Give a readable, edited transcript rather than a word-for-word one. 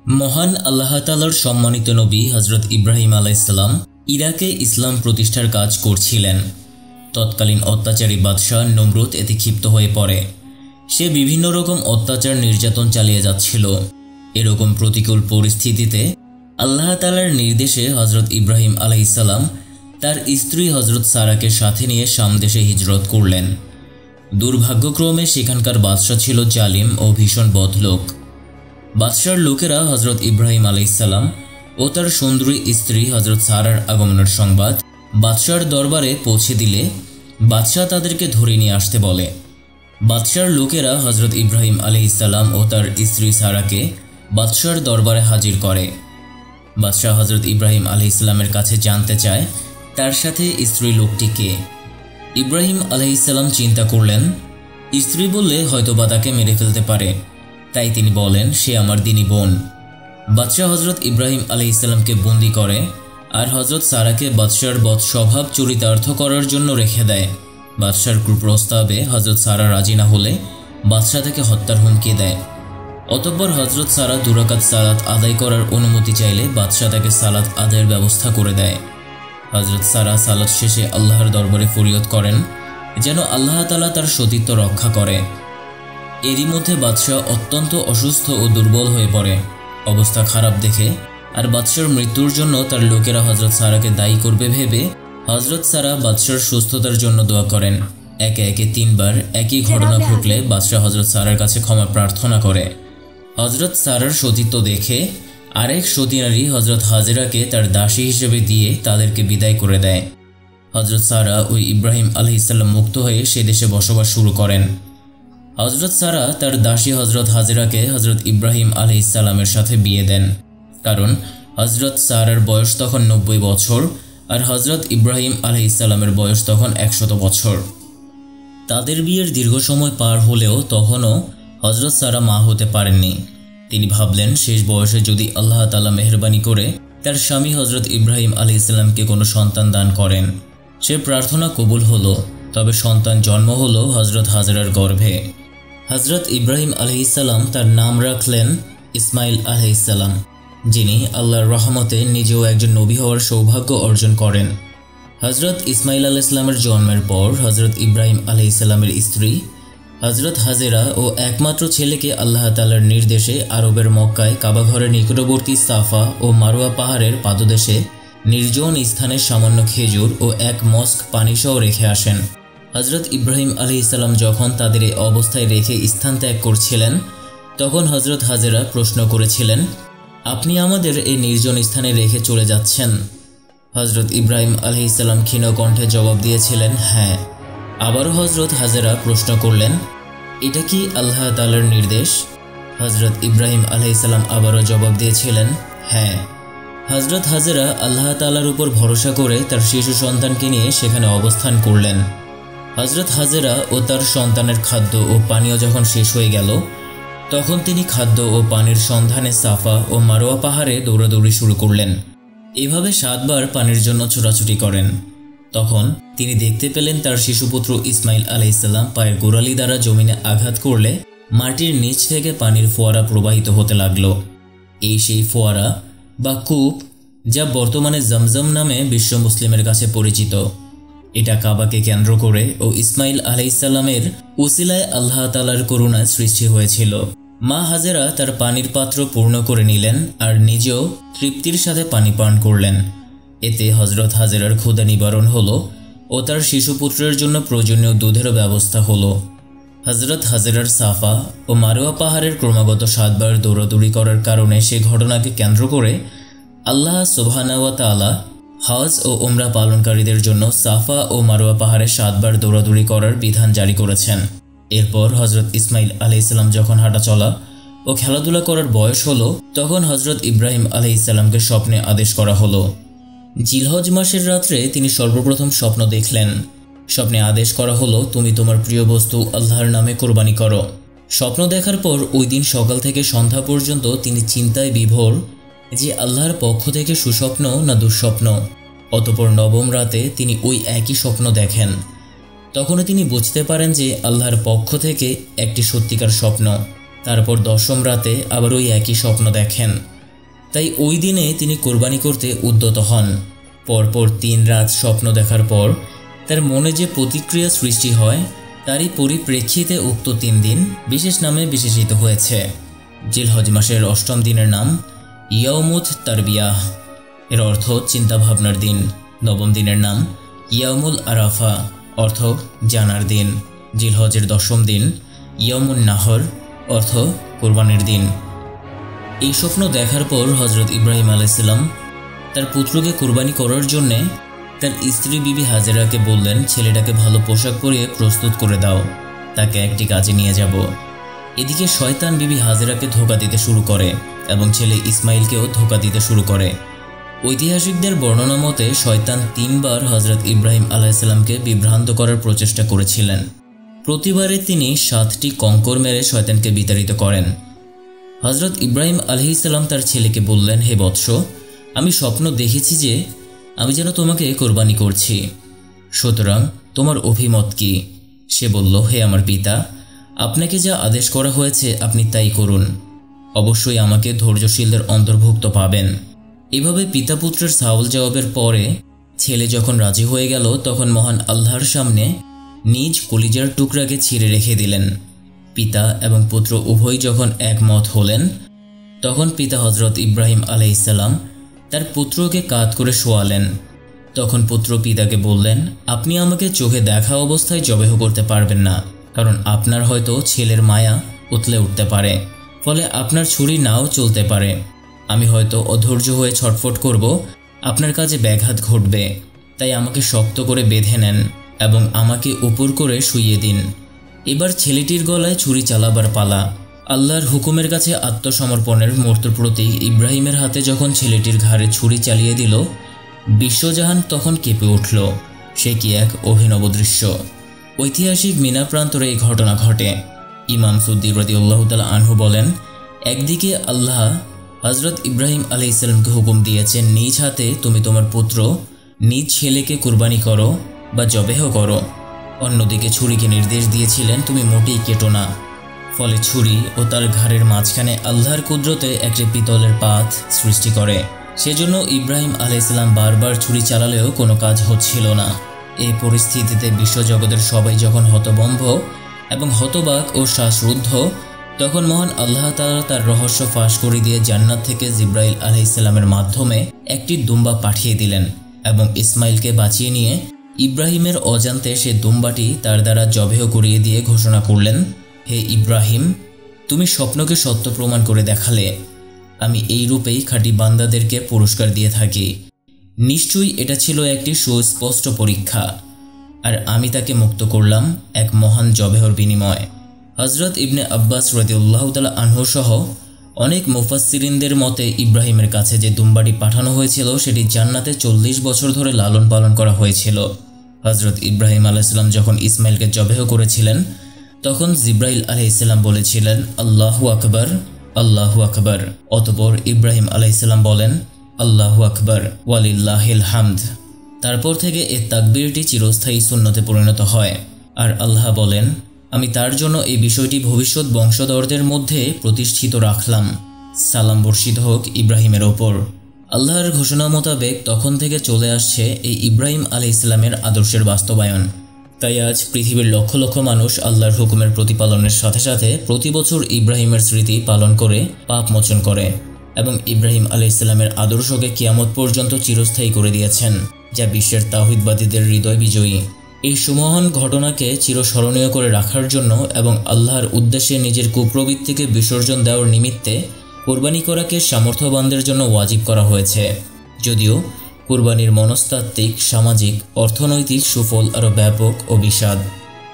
মহান আল্লাহ তাআলার সম্মানিত নবী হযরত ইব্রাহিম আলাইহিস সালাম ইরাকে ইসলাম প্রতিষ্ঠার কাজ করছিলেন। তৎকালীন অত্যাচারী বাদশাহ নমরুদ এতে ক্ষিপ্ত হয়ে পড়ে। সে বিভিন্ন রকম অত্যাচার নির্যাতন চালিয়ে যাচ্ছিল। এরকম প্রতিকূল পরিস্থিতিতে আল্লাহ তাআলার নির্দেশে হযরত ইব্রাহিম আলাইহিস সালাম তার স্ত্রী হযরত সারাকে সাথে নিয়ে শাম দেশে হিজরত করলেন। দুর্ভাগ্যক্রমে সেখানকার বাদশাহ ছিল জালিম ও ভীষণ বদলোক। বাদশার লোকেরা হযরত ইব্রাহিম আলাইহিস সালাম ও তার সুন্দরী স্ত্রী হযরত সারার আগমনের সংবাদ বাদশার দরবারে পৌঁছে দিলে বাদশাহ তাদেরকে ধরে নিয়ে আসতে বলে। বাদশার লোকেরা হযরত ইব্রাহিম আলাইহিস সালাম ও তার স্ত্রী সারাকে বাদশার দরবারে হাজির করে। বাদশাহ হযরত ইব্রাহিম আলাইহিস সালামের কাছে জানতে চায় তার সাথে স্ত্রী লোকটি কে। ইব্রাহিম আলাইহিস সালাম চিন্তা করলেন, স্ত্রী বললে হয়তোবা তাকে মেরে ফেলতে পারে, তাই তিনি বলেন সে আমার দিনী বোন। বাদশাহ হযরত ইব্রাহিম আলাইহিস সালামকে বন্দী করে আর হযরত সারাকে বাদশার বদ স্বভাব চরিতার্থ করার জন্য রেখে দেয়। বাদশার কুপ্রস্তাবে হযরত সারা রাজি না হলে বাদশাহ তাকে হত্যার হুমকি দেয়। অতঃপর হযরত সারা 2 রাকাত সালাত আদায় করার অনুমতি চাইলে বাদশাহ তাকে সালাত আদায়ের ব্যবস্থা করে দেয়। হযরত সারা সালাত শেষে আল্লাহর দরবারে ফরিয়াদ করেন যেন আল্লাহ তাআলা তার সতীত্ব রক্ষা করে। এরই মধ্যে বাদশাহ অত্যন্ত অসুস্থ ও দুর্বল হয়ে পড়ে। অবস্থা খারাপ দেখে আর বাদশার মৃত্যুর জন্য তার লোকেরা হযরত সারাকে দায়ী করবে ভেবে হযরত সারা বাদশার সুস্থতার জন্য দোয়া করেন। একে একে 3 বার একই ঘটনা ঘটলে বাদশাহ হযরত সারার কাছে ক্ষমা প্রার্থনা করে। হযরত সারার সতীত্ব দেখে আরেক সতী নারী হযরত হাজেরাকে তার দাসী হিসেবে দিয়ে তাদেরকে বিদায় করে দেয়। হযরত সারা ও ইব্রাহিম আলাইহিস সালাম মুক্ত হয়ে সে দেশে বসবাস শুরু করেন। হযরত সারা তার দাসী হযরত হাজেরাকে হযরত ইব্রাহিম আলাইহিস সালামের সাথে বিয়ে দেন, কারণ হযরত সারার বয়স তখন 90 বছর আর হযরত ইব্রাহিম আলাইহিস সালামের বয়স তখন 100 বছর। তাদের বিয়ের দীর্ঘ সময় পার হলেও তখনও হযরত সারা মা হতে পারেননি। তিনি ভাবলেন শেষ বয়সে যদি আল্লাহ তাআলা মেহেরবানি করে তার স্বামী হযরত ইব্রাহিম আলাইহিস সালামকে কোনো সন্তান দান করেন। সে প্রার্থনা কবুল হলো, তবে সন্তান জন্ম হলো হযরত হাজেরার গর্ভে। হযরত ইব্রাহিম আলাইহিস সালাম তার নাম রাখলেন ইসমাইল আলাইহিস সালাম, যিনি আল্লাহর রহমতে নিজেও একজন নবী হওয়ার সৌভাগ্য অর্জন করেন। হযরত ইসমাইল আলাইহিস সালামের জন্মের পর হযরত ইব্রাহিম আলাইহিস সালামের স্ত্রী হযরত হাজেরা ও একমাত্র ছেলেকে আল্লাহ তাআলার নির্দেশে আরবের মক্কায় কাবা ঘরের নিকটবর্তী সাফা ও মারওয়া পাহাড়ের পাদদেশে নির্জন স্থানে সামান্য খেজুর ও এক মস্ক পানিসহ রেখে আসেন। হযরত ইব্রাহিম আলাইহিস সালাম যখন তাদের এই অবস্থায় রেখে স্থান ত্যাগ করছিলেন তখন হযরত হাজেরা প্রশ্ন করেছিলেন, আপনি আমাদের এই নির্জন স্থানে রেখে চলে যাচ্ছেন? হযরত ইব্রাহিম আলাইহিস সালাম ক্ষীণ কণ্ঠে জবাব দিয়েছিলেন, হ্যাঁ। আবারও হযরত হাজেরা প্রশ্ন করলেন, এটা কি আল্লাহ তাআলার নির্দেশ? হযরত ইব্রাহিম আলাইহিস সালাম আবারও জবাব দিয়েছিলেন, হ্যাঁ। হযরত হাজেরা আল্লাহ তাআলার উপর ভরসা করে তার শিশু সন্তানকে নিয়ে সেখানে অবস্থান করলেন। হযরত হাজেরা ও তার সন্তানের খাদ্য ও পানীয় যখন শেষ হয়ে গেল তখন তিনি খাদ্য ও পানির সন্ধানে সাফা ও মারওয়া পাহাড়ে দৌড়াদৌড়ি শুরু করলেন। এভাবে 7 বার পানির জন্য ছোটাছুটি করেন। তখন তিনি দেখতে পেলেন তার শিশুপুত্র ইসমাইল আলাইহিস সালাম পায়ের গোড়ালি দ্বারা জমিনে আঘাত করলে মাটির নিচ থেকে পানির ফোয়ারা প্রবাহিত হতে লাগল। এই সেই ফোয়ারা বা কূপ যা বর্তমানে জমজম নামে বিশ্ব মুসলিমের কাছে পরিচিত। এটা কাবাকে কেন্দ্র করে ও ইসমাইল আলাইহিস সালামের উসিলায় আল্লাহ তাআলার করুণায় সৃষ্টি হয়েছিল। মা হাজেরা তার পানির পাত্র পূর্ণ করে নিলেন আর নিজেও তৃপ্তির সাথে পানি পান করলেন। এতে হযরত হাজেরার ক্ষুধা নিবারণ হলো ও তার শিশুপুত্রের জন্য প্রয়োজনীয় দুধেরও ব্যবস্থা হলো। হযরত হাজেরার সাফা ও মারওয়া পাহাড়ের ক্রমাগত 7 বার দৌড়াদৌড়ি করার কারণে সে ঘটনাকে কেন্দ্র করে আল্লাহ সুবহানাহু ওয়া তাআলা হজ ও উমরা পালনকারীদের জন্য সাফা ও মারওয়া পাহাড়ে 7 বার দৌড়াদৌড়ি করার বিধান জারি করেছেন। এরপর হযরত ইসমাইল আলাইহিস সালাম যখন হাঁটাচলা ও খেলাধুলা করার বয়স হলো তখন হযরত ইব্রাহিম আলাইহিস সালামকে স্বপ্নে আদেশ করা হলো। জিলহজ মাসের রাত্রে তিনি সর্বপ্রথম স্বপ্ন দেখলেন। স্বপ্নে আদেশ করা হলো, তুমি তোমার প্রিয় বস্তু আল্লাহর নামে কোরবানি করো। স্বপ্ন দেখার পর ওই দিন সকাল থেকে সন্ধ্যা পর্যন্ত তিনি চিন্তায় বিভোর যে আল্লাহর পক্ষ থেকে সুস্বপ্ন না দুঃস্বপ্ন। অতঃপর 9ম রাতে তিনি ওই একই স্বপ্ন দেখেন। তখনও তিনি বুঝতে পারেন যে আল্লাহর পক্ষ থেকে একটি সত্যিকার স্বপ্ন। তারপর 10ম রাতে আবার ওই একই স্বপ্ন দেখেন। তাই ওই দিনে তিনি কোরবানি করতে উদ্যত হন। পরপর 3 রাত স্বপ্ন দেখার পর তার মনে যে প্রতিক্রিয়া সৃষ্টি হয় তারই পরিপ্রেক্ষিতে উক্ত 3 দিন বিশেষ নামে বিশেষিত হয়েছে। জিলহজ মাসের 8ম দিনের নাম ইয়াউমুত তারবিয়াহ, এর অর্থ চিন্তাভাবনার দিন। 9ম দিনের নাম ইয়াউমুল আরাফা, অর্থ জানার দিন। জিলহজের 10ম দিন ইয়াউমুন নাহর, অর্থ কোরবানির দিন। এই স্বপ্ন দেখার পর হযরত ইব্রাহিম আলাইহিস সালাম তার পুত্রকে কোরবানি করার জন্যে তার স্ত্রী বিবি হাজেরাকে বললেন, ছেলেটাকে ভালো পোশাক পরিয়ে প্রস্তুত করে দাও, তাকে একটি কাজে নিয়ে যাব। এদিকে শয়তান বিবি হাজেরাকে ধোঁকা দিতে শুরু করে এবং ছেলে ইসমাইলকেও ধোঁকা দিতে শুরু করে। ঐতিহাসিকদের বর্ণনা মতে শয়তান 3 বার হযরত ইব্রাহিম আলাইহিস সালামকে বিভ্রান্ত করার প্রচেষ্টা করেছিলেন। প্রতিবারে তিনি 7টি কঙ্কর মেরে শয়তানকে বিতাড়িত করেন। হযরত ইব্রাহিম আলাইহিস সালাম তার ছেলেকে বললেন, হে বৎস, আমি স্বপ্ন দেখেছি যে আমি যেন তোমাকে কোরবানি করছি, সুতরাং তোমার অভিমত কি? সে বলল, হে আমার পিতা, আপনাকে যা আদেশ করা হয়েছে আপনি তাই করুন, অবশ্যই আমাকে ধৈর্যশীলদের অন্তর্ভুক্ত পাবেন। এভাবে পিতা পুত্রের সাওয়াল জবাবের পরে ছেলে যখন রাজি হয়ে গেল তখন মহান আল্লাহর সামনে নিজ কলিজার টুকরাকে ছিঁড়ে রেখে দিলেন। পিতা এবং পুত্র উভয় যখন একমত হলেন তখন পিতা হযরত ইব্রাহিম আলাইহিস সালাম তার পুত্রকে কাঁধ করে শোয়ালেন। তখন পুত্র পিতাকে বললেন, আপনি আমাকে চোখে দেখা অবস্থায় জবেহ করতে পারবেন না, কারণ আপনার হয়তো ছেলের মায়া উতলে উঠতে পারে, ফলে আপনার ছুরি নাও চলতে পারে। আমি হয়তো অধৈর্য হয়ে ছটফট করব, আপনার কাজে ব্যাঘাত ঘটবে, তাই আমাকে শক্ত করে বেঁধে নেন এবং আমাকে উপর করে শুইয়ে দিন। এবার ছেলেটির গলায় ছুরি চালাবার পালা। আল্লাহর হুকুমের কাছে আত্মসমর্পণের মূর্ত প্রতীক ইব্রাহিমের হাতে যখন ছেলেটির ঘাড়ে ছুরি চালিয়ে দিল, বিশ্বজাহান তখন কেঁপে উঠল। সে কি এক অভিনব দৃশ্য! ঐতিহাসিক মিনা প্রান্তরে এই ঘটনা ঘটে। ইমাম সুদ্দি রাদিয়াল্লাহু তাআলা আনহু বলেন, একদিকে আল্লাহ হযরত ইব্রাহিম আলাইহিস সালামকে হুকুম দিয়েছেন, নিজ হাতে তুমি তোমার পুত্র নিজ ছেলেকে কুরবানি করো বা জবেহ করো। অন্যদিকে ছুরিকে নির্দেশ দিয়েছিলেন, তুমি মোটেই কেটো না। ফলে ছুরি ও তার ঘাড়ের মাঝখানে আল্লাহর কুদরতে একটি পিতলের পাত সৃষ্টি করে। সেজন্য ইব্রাহিম আলাইহিস সালাম বারবার ছুরি চালালেও কোনো কাজ হচ্ছিল না। এই পরিস্থিতিতে বিশ্বজগতের সবাই যখন হতভম্ব এবং হতবাক ও শ্বাসরুদ্ধ, তখন মহান আল্লাহ তাআলা তার রহস্য ফাঁস করে দিয়ে জান্নাত থেকে জিব্রাইল আলাইহিস সালামের মাধ্যমে একটি দুম্বা পাঠিয়ে দিলেন এবং ইসমাইলকে বাঁচিয়ে নিয়ে ইব্রাহিমের অজান্তে সে দুম্বাটি তার দ্বারা জবেহ করিয়ে দিয়ে ঘোষণা করলেন, হে ইব্রাহিম, তুমি স্বপ্নকে সত্য প্রমাণ করে দেখালে, আমি এই রূপেই খাঁটি বান্দাদেরকে পুরস্কার দিয়ে থাকি। নিশ্চয়ই এটা ছিল একটি সুস্পষ্ট পরীক্ষা, আর আমি তাকে মুক্ত করলাম এক মহান জবেহর বিনিময়। হযরত ইবনে আব্বাস রাদিয়াল্লাহু তাআলা আনহু সহ অনেক মুফাসসিরিনদের মতে ইব্রাহিমের কাছে যে দুম্বাটি পাঠানো হয়েছিল সেটি জান্নাতে 40 বছর ধরে লালন পালন করা হয়েছিল। হযরত ইব্রাহিম আলাইহিস সালাম যখন ইসমাইলকে জবেহ করেছিলেন তখন জিব্রাইল আলাইহিস সালাম বলেছিলেন, আল্লাহু আকবার, আল্লাহু আকবার। অতঃপর ইব্রাহিম আলাইহিস সালাম বলেন, আল্লাহু আকবার ওয়ালিল্লাহিল হামদ। তারপর থেকে এই তাকবীরটি চিরস্থায়ী সুন্নতে পরিণত হয়। আর আল্লাহ বলেন, আমি তার জন্য এই বিষয়টি ভবিষ্যৎ বংশধরদের মধ্যে প্রতিষ্ঠিত রাখলাম। সালাম বর্ষিত হোক ইব্রাহিমের ওপর। আল্লাহর ঘোষণা মোতাবেক তখন থেকে চলে আসছে এই ইব্রাহিম আলাইহিস সালামের আদর্শের বাস্তবায়ন। তাই আজ পৃথিবীর লক্ষ লক্ষ মানুষ আল্লাহর হুকুমের প্রতিপালনের সাথে সাথে প্রতি বছর ইব্রাহিমের স্মৃতি পালন করে পাপ মোচন করে এবং ইব্রাহিম আলাইহিস সালামের আদর্শকে কিয়ামত পর্যন্ত চিরস্থায়ী করে দিয়েছেন, যা বিশ্বের তাওহীদবাদীদের হৃদয় বিজয়ী। এই সুমহান ঘটনাকে চিরস্মরণীয় করে রাখার জন্য এবং আল্লাহর উদ্দেশ্যে নিজের কুপ্রবৃত্তিকে বিসর্জন দেওয়ার নিমিত্তে কোরবানি করাকে সামর্থ্যবানদের জন্য ওয়াজিব করা হয়েছে। যদিও কোরবানির মনস্তাত্ত্বিক, সামাজিক, অর্থনৈতিক সুফল আরও ব্যাপক ও বিশাল।